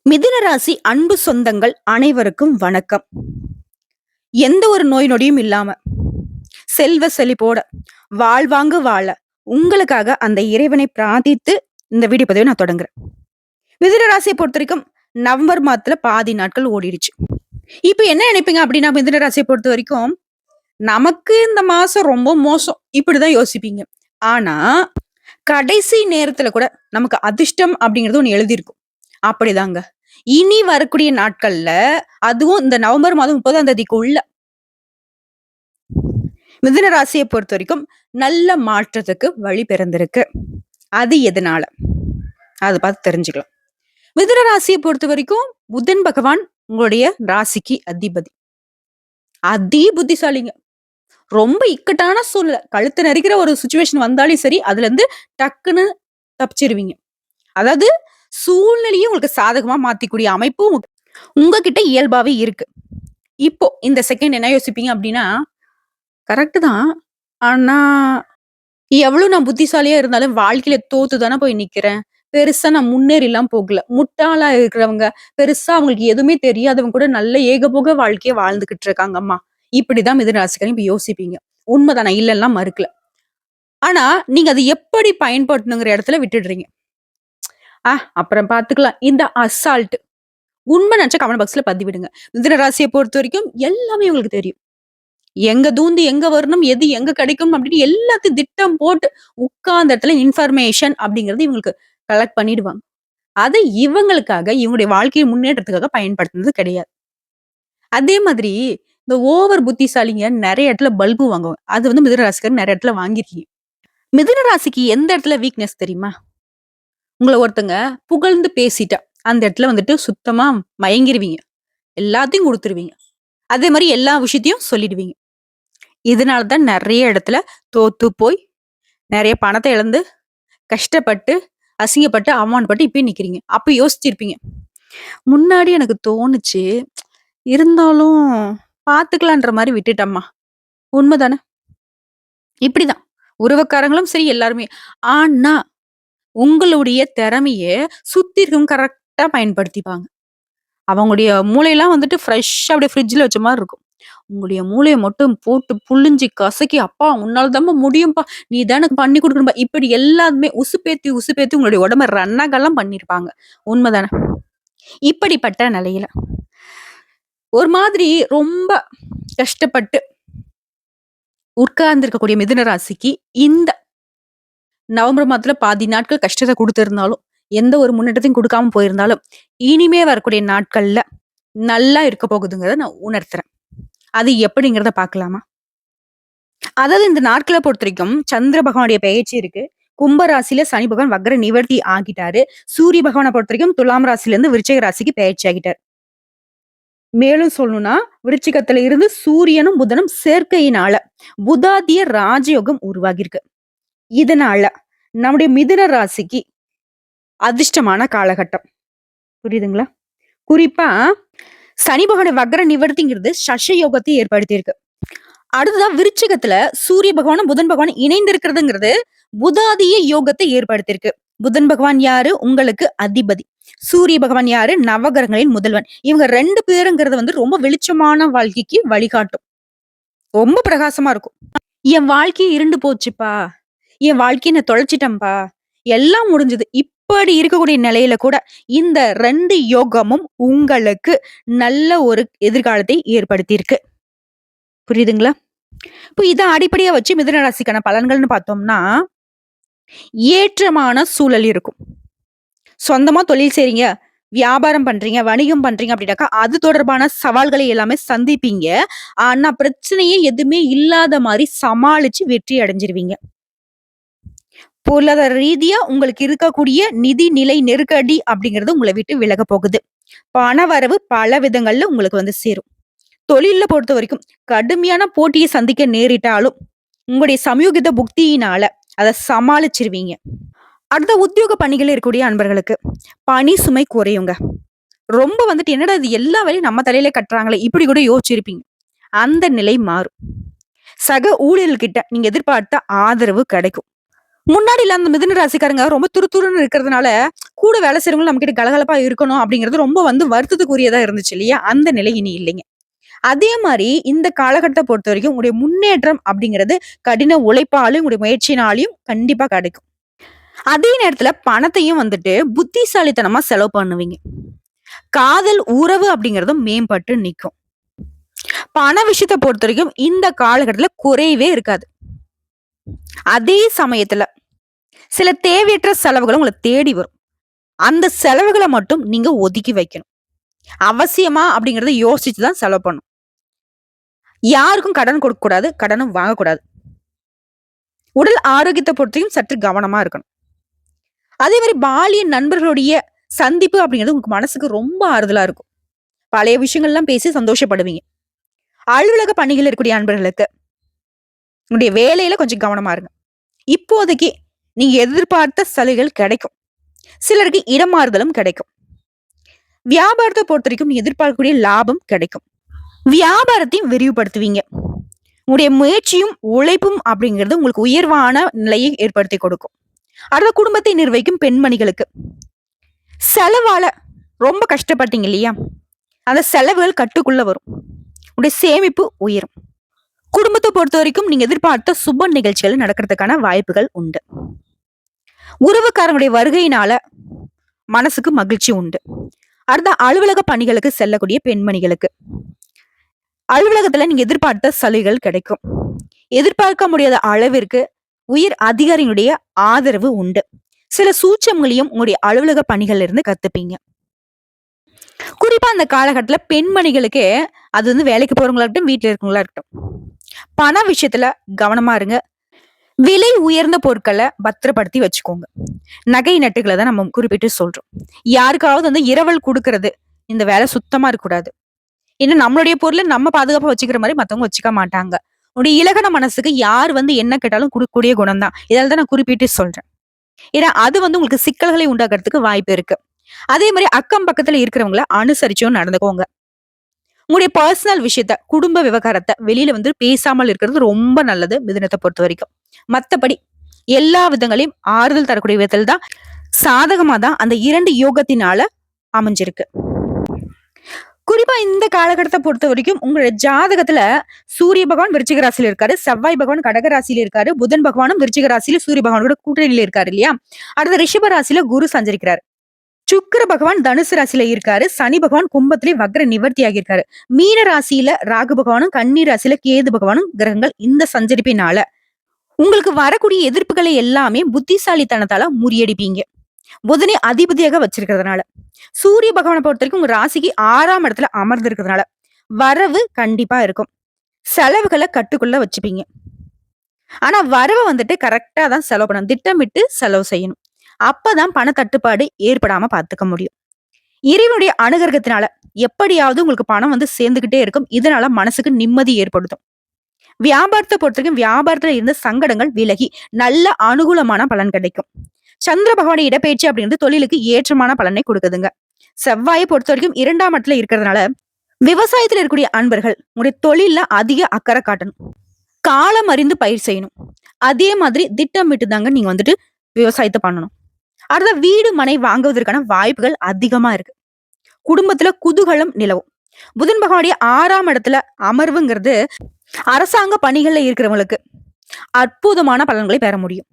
மிதுன ராசி அன்பு சொந்தங்கள் அனைவருக்கும் வணக்கம். எந்த ஒரு நோய் நொடியும் இல்லாம செல்வ செழிப்போட வாழ்வாங்கு வாழ உங்களுக்காக அந்த இறைவனை பிரார்த்தித்து இந்த வீடியோ பதிவை நான் தொடங்குறேன். மிதுன ராசியை பொறுத்த வரைக்கும் நவம்பர் மாதத்துல பாதி நாட்கள் ஓடிடுச்சு. இப்ப என்ன நினைப்பீங்க அப்படின்னா, மிதுன ராசியை பொறுத்த வரைக்கும் நமக்கு இந்த மாசம் ரொம்ப மோசம் இப்படிதான் யோசிப்பீங்க. ஆனா கடைசி நேரத்துல கூட நமக்கு அதிர்ஷ்டம் அப்படிங்கிறது ஒண்ணு எழுதியிருக்கும். அப்படிதாங்க. இனி வரக்கூடிய நாட்கள்ல, அதுவும் இந்த நவம்பர் மாதம் 30ஆம் தேதிக்குள்ள மிதுன ராசியை பொறுத்தவரைக்கும் நல்ல மாற்றத்துக்கு வழி பிறந்திருக்கு. அது எதனால? அத பார்த்து தெரிஞ்சுக்கலாம். மிதுன ராசியை பொறுத்தவரைக்கும் புதன் பகவான் உங்களுடைய ராசிக்கு அதிபதி. அதி புத்திசாலிங்க. ரொம்ப இக்கட்டான சூழ்நிலை, கழுத்து நெரிக்கிற ஒரு சிச்சுவேஷன் வந்தாலும் சரி, அதுலருந்து டக்குன்னு தப்பிச்சிருவீங்க. அதாவது சூழ்நிலையும் உங்களுக்கு சாதகமா மாத்திக்கூடிய அமைப்பு உங்ககிட்ட இயல்பாவே இருக்கு. இப்போ இந்த செகண்ட் என்ன யோசிப்பீங்க அப்படின்னா, கரெக்ட் தான். ஆனா, எவ்வளவு நான் புத்திசாலியா இருந்தாலும் வாழ்க்கையில தோத்து தானே போய் நிக்கிறேன். பெருசா நான் முன்னேறிலாம் போகல. முட்டாளா இருக்கிறவங்க, பெருசா அவங்களுக்கு எதுவுமே தெரியாதவங்க கூட நல்ல ஏகபோக வாழ்க்கைய வாழ்ந்துகிட்டு இருக்காங்கம்மா. இப்படிதான் மிதுன ராசிக்காரங்க இப்ப யோசிப்பீங்க. உண்மைதான், நான் இல்லன்னுலாம் மறுக்கல. ஆனா, நீங்க அத எப்படி பயன்படுத்தணுங்கிற இடத்துல விட்டுடுறீங்க. அப்புறம் பார்த்துக்கலாம். இந்த அசால்ட். உண்மை நினைச்சா கமெண்ட் பாக்ஸ்ல பதிவிடுங்க. மிதுன ராசியை பொறுத்தவரைக்கும் எல்லாமே உங்களுக்கு தெரியும். எங்க தூண்டி எங்க வரணும், எது எங்க கிடைக்கும் அப்படின்னு எல்லாத்தையும் திட்டம் போட்டு உட்கார்ந்த இடத்துல இன்ஃபர்மேஷன் அப்படிங்கிறது இவங்களுக்கு கலெக்ட் பண்ணிடுவாங்க. அதை இவங்களுக்காக, இவங்களுடைய வாழ்க்கை முன்னேற்றத்துக்காக பயன்படுத்துனது கிடையாது. அதே மாதிரி இந்த ஓவர் புத்திசாலிங்க நெறைய இடத்துல பல்பு வாங்குவாங்க. அது வந்து மிதுன ராசிக்காரர் நெறைய இடத்துல வாங்கியிருக்கீங்க. மிதுன ராசிக்கு எந்த இடத்துல வீக்னஸ் தெரியுமா? உங்கள ஒருத்தங்க புகழ்ந்து பேசிட்டா, அந்த இடத்துல வந்துட்டு சுத்தமா மயங்கிருவீங்க. எல்லாத்தையும் குடுத்துருவீங்க. அதே மாரி எல்லா விஷயத்தையும் சொல்லிடுவீங்க. இதனால தான் நெறைய இடத்துல தோத்து போய், நெறைய பணத்த இழந்து, கஷ்டப்பட்டு, அசிங்கப்பட்டு, அவமானப்பட்டு இப்பயே நிக்கிறீங்க. அப்ப யோசிச்சிருப்பீங்க. முன்னாடி எனக்கு தோணுச்சு. இருந்தாலும் பாத்துக்கலான்ற மாரி விட்டுட்டம்மா. உண்மதானே? இப்படிதான். உறவுக்காரங்களும் சரி எல்லாருமே. ஆனா, உங்களுடைய திறமைய சுத்தி இருக்கவங்க கரெக்ட்டா பயன்படுத்திப்பாங்க. அவங்களுடைய மூளையெல்லாம் வந்துட்டு ஃப்ரெஷ்ஷா அப்படியே ஃப்ரிட்ஜ்ல வச்ச மாரி இருக்கும். உங்களுடைய மூளைய மட்டும் போட்டு புழிஞ்சு கசக்கி, "அப்பா உன்னால தாம்மா முடியும்பா. நீ தான் எனக்கு பண்ணி குடுக்கணும்பா." இப்படி எல்லாமே உசுப்பேத்தி, உசுப்பேத்தி உங்களுடைய உடம்ப ரன்னகலம் பண்ணியிருப்பாங்க. உண்மதானே? இப்படிப்பட்ட நிலையில, ஒரு மாதிரி ரொம்ப கஷ்டப்பட்டு உட்கார்ந்திருக்கக்கூடிய மிதுன ராசிக்கு, இந்த நவம்பர் மாதத்துல பாதி நாட்கள் கஷ்டத்த குடுத்திருந்தாலும், எந்த ஒரு முன்னேற்றத்தையும் குடுக்காம போயிருந்தாலும், இனிமே வரக்கூடிய நாட்கள்ல நல்லா இருக்க போகுதுங்கிறத நான் உணர்த்துறேன். அது எப்படிங்கிறத பார்க்கலாமா? அதாவது இந்த நாட்கள பொறுத்தவரைக்கும் சந்திர பகவானுடைய பெயர்ச்சி இருக்கு. கும்ப ராசியில சனி பகவான் வக்ர நிவர்த்தி ஆகிட்டாரு. சூரிய பகவான பொறுத்தவரைக்கும் துலாம் ராசியிலிருந்து விருச்சிக ராசிக்கு பெயர்ச்சி ஆகிட்டார். மேலும் சொல்லணும்னா, விருச்சிகத்துல இருந்து சூரியனும், புதனும் சேர்க்கையினால புதாதிய ராஜயோகம் உருவாகியிருக்கு. இதனால நம்முடைய மிதுன ராசிக்கு அதிர்ஷ்டமான காலகட்டம். புரியுதுங்களா? குறிப்பா சனி பகவானுடைய வக்ர நிவர்த்திங்கிறது சஷ யோகத்தை ஏற்படுத்தியிருக்கு. அடுத்ததா விருச்சிகத்துல சூரிய பகவானும், புதன் பகவானும் இணைந்து இருக்கிறதுங்கிறது புதாதிய யோகத்தை ஏற்படுத்தியிருக்கு. புதன் பகவான் யாரு? உங்களுக்கு அதிபதி. சூரிய பகவான் யாரு? நவகிரகங்களின் முதல்வன். இவங்க 2 பேருங்கிறது வந்து ரொம்ப வெளிச்சமான வாழ்க்கைக்கு வழிகாட்டும். ரொம்ப பிரகாசமா இருக்கும். என் வாழ்க்கையே இருண்டு போச்சுப்பா. என் வாழ்க்கைய நான் தொலைச்சிட்டேன்ப்பா. எல்லாம் முடிஞ்சது. இப்படி இருக்கக்கூடிய நிலையில கூட இந்த 2 யோகமும் உங்களுக்கு நல்ல ஒரு எதிர்காலத்தை ஏற்படுத்தியிருக்கு. புரியுதுங்களா? இப்போ இத அடிப்படையா வச்சு மிதுன ராசிக்கான பலன்கள்னு பார்த்தோம்னா, ஏற்றமான சூழல் இருக்கும். சொந்தமா தொழில் செய்றீங்க, வியாபாரம் பண்றீங்க, வணிகம் பண்றீங்க அப்படின்னாக்கா, அது தொடர்பான சவால்களை எல்லாமே சந்திப்பீங்க. ஆனா பிரச்சனையே எதுவுமே இல்லாத மாரி சமாளிச்சு வெற்றி அடைஞ்சிருவீங்க. பொருளாதார ரீதியா உங்களுக்கு இருக்கக்கூடிய நிதி நிலை நெருக்கடி அப்படிங்கிறது உங்கள விட்டு விலக போகுது. பண வரவு பல விதங்கள்ல உங்களுக்கு வந்து சேரும். தொழில்ல பொறுத்தவரைக்கும் கடுமையான போட்டிய சந்திக்க நேரிட்டாலும், உங்களுடைய சமயோகித புக்தியினால அத சமாளிச்சிருவீங்க. அடுத்த உத்தியோக பணிகள்ல இருக்கக்கூடிய அன்பர்களுக்கு பணி சுமை குறையுங்க. ரொம்ப வந்துட்டு என்னடா இது எல்லா வேலையும் நம்ம தலையில கட்டுறாங்களே! இப்படி கூட யோசிச்சிருப்பீங்க. அந்த நிலை மாறும். சக ஊழியர்கள்கிட்ட நீங்க எதிர்பார்த்த ஆதரவு கிடைக்கும். முன்னாடி அந்த மிதுன ராசிக்காரங்க ரொம்ப துருதுருன்னு இருக்கிறதுனால, கூட வேலை செய்றவங்களும் நம்ம கிட்ட கலகலப்பா இருக்கணும் அப்படிங்கிறது ரொம்ப வருத்தத்துக்குரியதா இருந்துச்சு இல்லையா? அந்த நிலை இனி இல்லைங்க. அதே மாரி இந்த காலகட்டத்த பொறுத்தவரைக்கும் உங்களுடைய முன்னேற்றம் அப்படிங்கிறது கடின உழைப்பாலும், உங்களுடைய முயற்சியினாலயும் கண்டிப்பா கிடைக்கும். அதே நேரத்துல பணத்தையும் புத்திசாலித்தனமா செலவு பண்ணுவீங்க. காதல், உறவு அப்படிங்கிறதும் மேம்பட்டு நிக்கும். பண விஷயத்த பொறுத்தவரைக்கும் இந்த காலகட்டத்துல குறைவே இருக்காது. அதே சமயத்துல சில தேவையற்ற செலவுகள் உங்கள தேடி வரும். அந்த செலவுகள மட்டும் நீங்க ஒதுக்கி வைக்கணும். அவசியமா அப்படிங்கிறத யோசிச்சு தான் செலவு பண்ணணும். யாருக்கும் கடன் கொடுக்கக்கூடாது, கடனும் வாங்கக்கூடாது. உடல் ஆரோக்கியத்த பொறுத்தையும் சற்று கவனமா இருக்கணும். அதே மாரி பாலிய நண்பர்களுடைய சந்திப்பு அப்படிங்கிறது உங்க மனசுக்கு ரொம்ப ஆறுதலா இருக்கும். பழைய விஷயங்கள்லாம் பேசி சந்தோஷப்படுவீங்க. அலுவலக பணிகள் இருக்கக்கூடிய நண்பர்களுக்கு உங்களுடைய வேலையில கொஞ்சம் கவனமா இருங்க. இப்போதைக்கு நீங்க எதிர்பார்த்த சலுகைகள் கிடைக்கும். சிலருக்கு இடமாறுதலும் கிடைக்கும். வியாபாரத்தை பொறுத்தவரைக்கும் நீங்க எதிர்பார்க்கக்கூடிய லாபம் கிடைக்கும். வியாபாரத்தையும் விரிவுபடுத்துவீங்க. உங்களுடைய முயற்சியும் உழைப்பும் அப்படிங்கிறது உங்களுக்கு உயர்வான நிலையை ஏற்படுத்தி கொடுக்கும். அடுத்த குடும்பத்தை நிர்வகிக்கும் பெண்மணிகளுக்கு செலவால ரொம்ப கஷ்டப்பட்டீங்க இல்லையா? அந்த செலவுகள் கட்டுக்குள்ள வரும். உங்களுடைய சேமிப்பு உயரும். குடும்பத்தை பொறுத்த வரைக்கும் நீங்க எதிர்பார்த்த சுப நிகழ்ச்சிகள் நடக்கிறதுக்கான வாய்ப்புகள் உண்டு. உறவுக்காரங்களுடைய வருகையினால மனசுக்கு மகிழ்ச்சி உண்டு. அடுத்த அலுவலக பணிகளுக்கு செல்லக்கூடிய பெண்மணிகளுக்கு அலுவலகத்துல நீங்க எதிர்பார்த்த சலுகைகள் கிடைக்கும். எதிர்பார்க்க முடியாத அளவிற்கு உயர் அதிகாரிகளுடைய ஆதரவு உண்டு. சில சூட்சங்களையும் உங்களுடைய அலுவலக பணிகள்ல இருந்து கத்துப்பீங்க. குறிப்பா அந்த காலகட்டத்துல பெண்மணிகளுக்கு அது வேலைக்கு போறவங்களா இருக்கட்டும், வீட்டுல இருக்கவங்களா இருக்கட்டும், பண விஷயத்துல கவனமா இருங்க. விலை உயர்ந்த பொருட்களை பத்திரப்படுத்தி வச்சுக்கோங்க. நகை நட்டுகளை தான் நம்ம குறிப்பிட்டு சொல்றோம். யாருக்காவது இரவல் கொடுக்கறது, இந்த வேலை சுத்தமா இருக்கக்கூடாது. இன்னும் நம்மளுடைய பொருளை நம்ம பாதுகாப்பா வச்சுக்கிற மாதிரி மத்தவங்க வச்சுக்க மாட்டாங்க. உடைய இலகன மனசுக்கு யார் என்ன கேட்டாலும் கொடுக்கக்கூடிய குணம் தான். இதால தான் நான் குறிப்பிட்டு சொல்றேன். ஏன்னா அது உங்களுக்கு சிக்கல்களை உண்டாக்குறதுக்கு வாய்ப்பு இருக்கு. அதே மாதிரி அக்கம் பக்கத்துல இருக்கிறவங்கள அனுசரிச்சும் நடந்துக்கோங்க. உங்களுடைய பர்சனல் விஷயத்த, குடும்ப விவகாரத்தை வெளியில பேசாமல் இருக்கிறது ரொம்ப நல்லது மிதுனத்தை பொறுத்த வரைக்கும். மத்தபடி எல்லா விதங்களையும் ஆறுதல் தரக்கூடிய விதத்தில் தான் சாதகமா தான் அந்த 2 யோகத்தினால அமைஞ்சிருக்கு. குறிப்பா இந்த காலகட்டத்தை பொறுத்த வரைக்கும் உங்களுடைய ஜாதகத்துல சூரிய பகவான் விருச்சிக ராசியில இருக்காரு, செவ்வாய் பகவான் கடக ராசியில இருக்காரு, புதன் பகவானும் விருச்சிக ராசியில சூரிய பகவானோட கூட்டணியில இருக்காரு இல்லையா? அடுத்த ரிஷப ராசியில குரு சஞ்சரிக்கிறார். சுக்கிர பகவான் தனுசு ராசியில இருக்காரு, சனி பகவான் கும்பத்திலே வக்ர நிவர்த்தி ஆகியிருக்காரு. மீன ராசியில ராகு பகவானும், கன்னி ராசியில கேது பகவானும் கிரகங்கள் இந்த சஞ்சரிப்பினால உங்களுக்கு வரக்கூடிய எதிர்ப்புகளை எல்லாமே புத்திசாலித்தனத்தால முறியடிப்பீங்க. புதனை அதிபதியாக வச்சிருக்கிறதுனால, சூரிய பகவானை பொறுத்த வரைக்கும் உங்க ராசிக்கு 6ஆம் இடத்துல அமர்ந்திருக்கிறதுனால வரவு கண்டிப்பா இருக்கும். செலவுகளை கட்டுக்குள்ள வச்சுப்பீங்க. ஆனா வரவை கரெக்டா தான் செலவு பண்ணணும். திட்டமிட்டு செலவு செய்யணும். அப்பதான் பண தட்டுப்பாடு ஏற்படாம பாத்துக்க முடியும். இறைவனுடைய அனுகிரகத்தினால எப்படியாவது உங்களுக்கு பணம் சேர்ந்துகிட்டே இருக்கும். இதனால மனசுக்கு நிம்மதி ஏற்படுத்தும். வியாபாரத்தை பொறுத்தவரைக்கும் வியாபாரத்துல இருந்த சங்கடங்கள் விலகி நல்ல அனுகூலமான பலன் கிடைக்கும். சந்திர பகவான இடப்பெயர்ச்சி அப்படிங்கிறது தொழிலுக்கு ஏற்றமான பலனை கொடுக்குதுங்க. செவ்வாயை பொறுத்த வரைக்கும் 2ஆம் இடத்துல இருக்கிறதுனால விவசாயத்துல இருக்கக்கூடிய அன்பர்கள் உங்களுடைய தொழில்ல அதிக அக்கறை காட்டணும். காலம் அறிந்து பயிர் செய்யணும். அதே மாதிரி திட்டமிட்டு தாங்க நீங்க விவசாயத்தை பண்ணணும். அடுத்த வீடு மனை வாங்குவதற்கான வாய்ப்புகள் அதிகமா இருக்கு. குடும்பத்துல குதூகலம் நிலவும். புதன் பகவானுடைய 6ஆம் இடத்துல அமர்வுங்கிறது அரசாங்க பணிகள்ல இருக்கிறவங்களுக்கு அற்புதமான பலன்களை பெற முடியும்.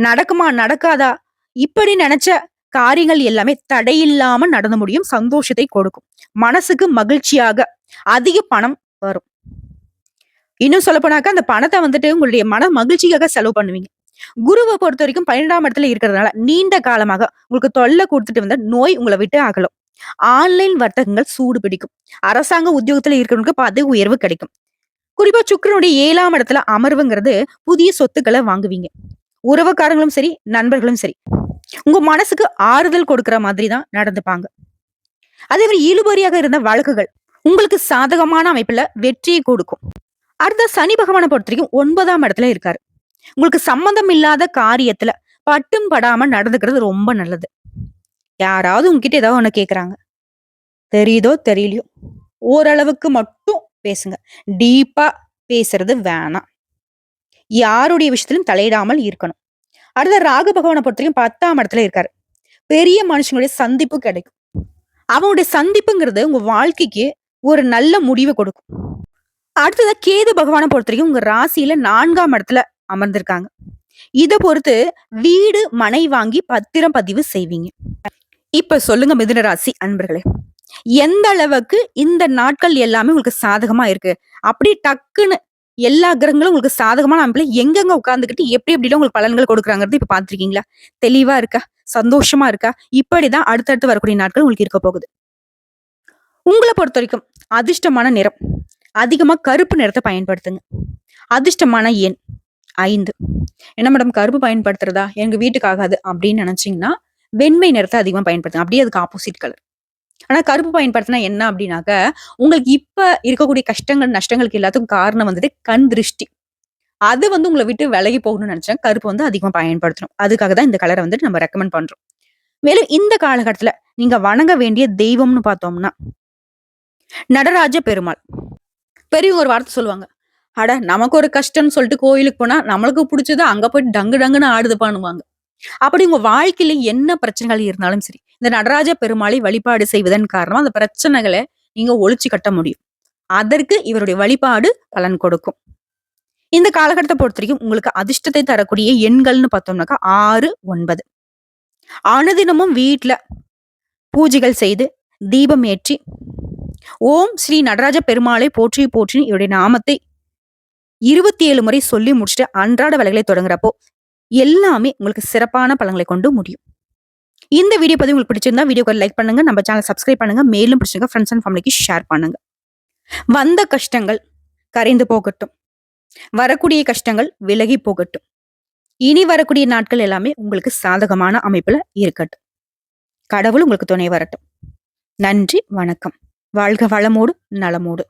நடக்குமா நடக்காதா இப்படி நினைச்ச காரியங்கள் எல்லாமே தடையில்லாம நடந்து முடியும். சந்தோஷத்தை கொடுக்கும். மனசுக்கு மகிழ்ச்சியாக அதிக பணம் வரும். இன்னும் சொல்ல போனாக்கா அந்த பணத்தை உங்களுடைய மன மகிழ்ச்சிக்காக செலவு பண்ணுவீங்க. குருவை பொறுத்த வரைக்கும் 12ஆம் இடத்துல இருக்கிறதுனால நீண்ட காலமாக உங்களுக்கு தொல்லை கொடுத்துட்டு வந்த நோய் உங்களை விட்டு அகலும். ஆன்லைன் வர்த்தகங்கள் சூடு பிடிக்கும். அரசாங்க உத்தியோகத்துல இருக்கிறவங்களுக்கு பதவி உயர்வு கிடைக்கும். குறிப்பா சுக்கிரனுடைய 7ஆம் இடத்துல அமர்வுங்கிறது புதிய சொத்துக்களை வாங்குவீங்க. உறவுக்காரங்களும் சரி, நண்பர்களும் சரி, உங்க மனசுக்கு ஆறுதல் கொடுக்கிற மாதிரி தான் நடந்துப்பாங்க. அதே மாதிரி இழுபறியாக இருந்த வழக்குகள் உங்களுக்கு சாதகமான அமைப்புல வெற்றியை கொடுக்கும். அடுத்த சனி பகவானை பொறுத்த வரைக்கும் 9ஆம் இடத்துல இருக்காரு. உங்களுக்கு சம்பந்தம் இல்லாத காரியத்துல பட்டும் படாம நடந்துக்கிறது ரொம்ப நல்லது. யாராவது உங்ககிட்ட ஏதாவது ஒண்ணு கேக்குறாங்க, தெரியுதோ தெரியலையோ ஓரளவுக்கு மட்டும் பேசுங்க. டீப்பா பேசுறது வேணாம். யாருடைய விஷயத்திலும் தலையிடாமல் இருக்கணும். அடுத்த ராகு பகவானை பொறுத்த வரைக்கும் 10ஆம் இடத்துல இருக்காரு. பெரிய மனுஷங்களுடைய சந்திப்பு கிடைக்கும். அவனுடைய சந்திப்புங்கிறது உங்க வாழ்க்கைக்கு ஒரு நல்ல முடிவை கொடுக்கும். அடுத்ததா கேது பகவானை பொறுத்த வரைக்கும் உங்க ராசியில 4ஆம் இடத்துல அமர்ந்திருக்காங்க. இத பொறுத்து வீடு, மனை வாங்கி பத்திரம் பதிவு செய்வீங்க. இப்ப சொல்லுங்க மிதுன ராசி அன்பர்களே, எந்த அளவுக்கு இந்த நாட்கள் எல்லாமே உங்களுக்கு சாதகமா இருக்கு? அப்படி டக்குன்னு எல்லா கிரகங்களும் உங்களுக்கு சாதகமான அமைப்புல எங்கெங்க உட்கார்ந்துகிட்டு எப்படி எப்படிலாம் உங்களுக்கு பலன்கள் கொடுக்குறாங்கிறது இப்ப பார்த்திருக்கீங்களா? தெளிவா இருக்கா? சந்தோஷமா இருக்கா? இப்படிதான் அடுத்தடுத்து வரக்கூடிய நாட்கள் உங்களுக்கு இருக்க போகுது. உங்களை பொறுத்த வரைக்கும் அதிர்ஷ்டமான நிறம் அதிகமா கருப்பு நிறத்தை பயன்படுத்துங்க. அதிர்ஷ்டமான எண் 5. என்ன மேடம் கருப்பு பயன்படுத்துறதா? எங்க வீட்டுக்கு ஆகாது அப்படின்னு நினைச்சீங்கன்னா, வெண்மை நிறத்தை அதிகமா பயன்படுத்துங்க. அப்படியே அதுக்கு ஆப்போசிட் கலர். ஆனா கருப்பு பயன்படுத்தினா என்ன அப்படின்னாக்க, உங்களுக்கு இப்ப இருக்கக்கூடிய கஷ்டங்கள், நஷ்டங்களுக்கு எல்லாத்துக்கும் காரணம் வந்துட்டு கண் திருஷ்டி. அது உங்கள விட்டு விலகி போகணும்னு நினைச்சா கருப்பு அதிகமா பயன்படுத்தணும். அதுக்காக தான் இந்த கலரை நம்ம ரெக்கமெண்ட் பண்றோம். மேலும் இந்த காலகட்டத்துல நீங்க வணங்க வேண்டிய தெய்வம்னு பார்த்தோம்னா, நடராஜ பெருமாள். பெரியவங்க ஒரு வார்த்தை சொல்லுவாங்க. அட நமக்கு ஒரு கஷ்டம்னு சொல்லிட்டு கோயிலுக்கு போனா நம்மளுக்கு பிடிச்சது அங்க போய் டங்கு டங்குன்னு ஆடுதுப்பானுவாங்க. அப்படி உங்க வாழ்க்கையில என்ன பிரச்சனைகள் இருந்தாலும் சரி, இந்த நடராஜ பெருமாளை வழிபாடு செய்வதன் காரணமா அந்த பிரச்சனைகளை நீங்க ஒழிச்சு கட்ட முடியும். அதற்கு இவருடைய வழிபாடு பலன் கொடுக்கும். இந்த காலகட்டத்தை பொறுத்த வரைக்கும் உங்களுக்கு அதிர்ஷ்டத்தை தரக்கூடிய எண்கள்னு பார்த்தோம்னாக்கா 6, 9. அனுதினமும் வீட்டுல பூஜைகள் செய்து தீபம் ஏற்றி ஓம் ஸ்ரீ நடராஜ பெருமாளை போற்றி போற்றி இவருடைய நாமத்தை 27 முறை சொல்லி முடிச்சுட்டு அன்றாட வேலைகளை தொடங்குறப்போ எல்லாமே உங்களுக்கு சிறப்பான பலன்களை கொண்டு முடியும். இந்த வீடியோ பதிவு உங்களுக்கு பிடிச்சிருந்தா வீடியோக்கு லைக் பண்ணுங்க, நம்ம சேனல் சப்ஸ்கிரைப் பண்ணுங்க, மேலும் பிடிச்சிருங்க ஃப்ரெண்ட்ஸ் அண்ட் ஃபேமிலிக்கு ஷேர் பண்ணுங்க. வந்த கஷ்டங்கள் கரைந்து போகட்டும், வரக்கூடிய கஷ்டங்கள் விலகி போகட்டும். இனி வரக்கூடிய நாட்கள் எல்லாமே உங்களுக்கு சாதகமான அமைப்புல இருக்கட்டும். கடவுள் உங்களுக்கு துணை வரட்டும். நன்றி, வணக்கம். வாழ்க வளமோடு நலமோடு.